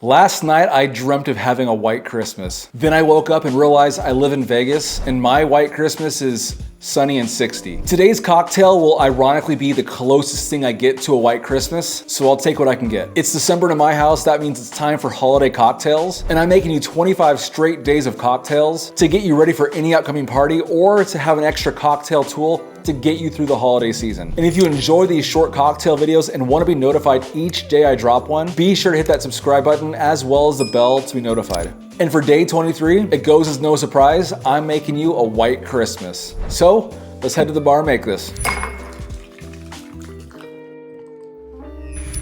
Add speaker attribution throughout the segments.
Speaker 1: Last night, I dreamt of having a white Christmas. Then I woke up and realized I live in Vegas and my white Christmas is sunny and 60. Today's cocktail will ironically be the closest thing I get to a white Christmas, so I'll take what I can get. It's December in my house, that means it's time for holiday cocktails, and I'm making you 25 straight days of cocktails to get you ready for any upcoming party or to have an extra cocktail tool to get you through the holiday season. And if you enjoy these short cocktail videos and want to be notified each day I drop one, be sure to hit that subscribe button as well as the bell to be notified. And for day 23, it goes as no surprise, I'm making you a white Christmas. So let's head to the bar and make this.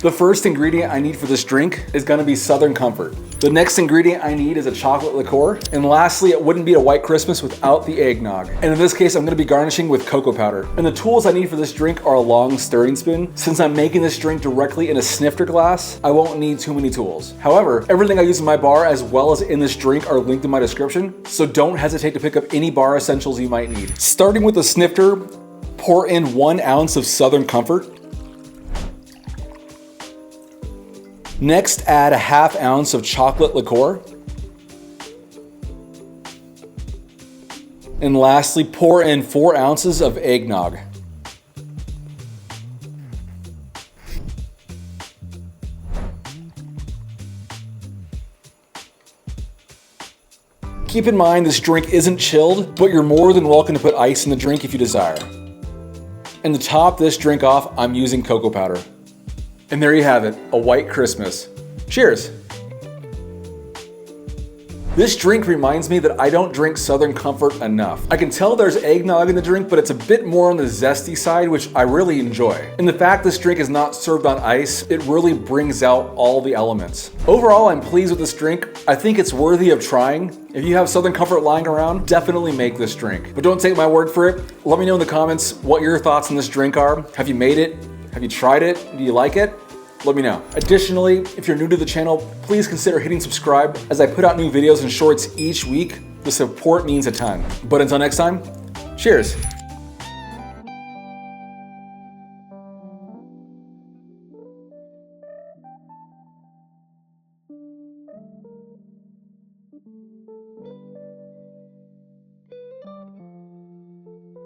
Speaker 1: The first ingredient I need for this drink is gonna be Southern Comfort. The next ingredient I need is a chocolate liqueur. And lastly, it wouldn't be a white Christmas without the eggnog. And in this case, I'm gonna be garnishing with cocoa powder. And the tools I need for this drink are a long stirring spoon. Since I'm making this drink directly in a snifter glass, I won't need too many tools. However, everything I use in my bar as well as in this drink are linked in my description, so don't hesitate to pick up any bar essentials you might need. Starting with the snifter, pour in 1 ounce of Southern Comfort. Next, add a ½ ounce of chocolate liqueur. And lastly, pour in 4 ounces of eggnog. Keep in mind this drink isn't chilled, but you're more than welcome to put ice in the drink if you desire. And to top this drink off, I'm using cocoa powder. And there you have it, a white Christmas. Cheers. This drink reminds me that I don't drink Southern Comfort enough. I can tell there's eggnog in the drink, but it's a bit more on the zesty side, which I really enjoy. And the fact this drink is not served on ice, it really brings out all the elements. Overall, I'm pleased with this drink. I think it's worthy of trying. If you have Southern Comfort lying around, definitely make this drink. But don't take my word for it. Let me know in the comments what your thoughts on this drink are. Have you made it? Have you tried it? Do you like it? Let me know. Additionally, if you're new to the channel, please consider hitting subscribe as I put out new videos and shorts each week. The support means a ton. But until next time, cheers.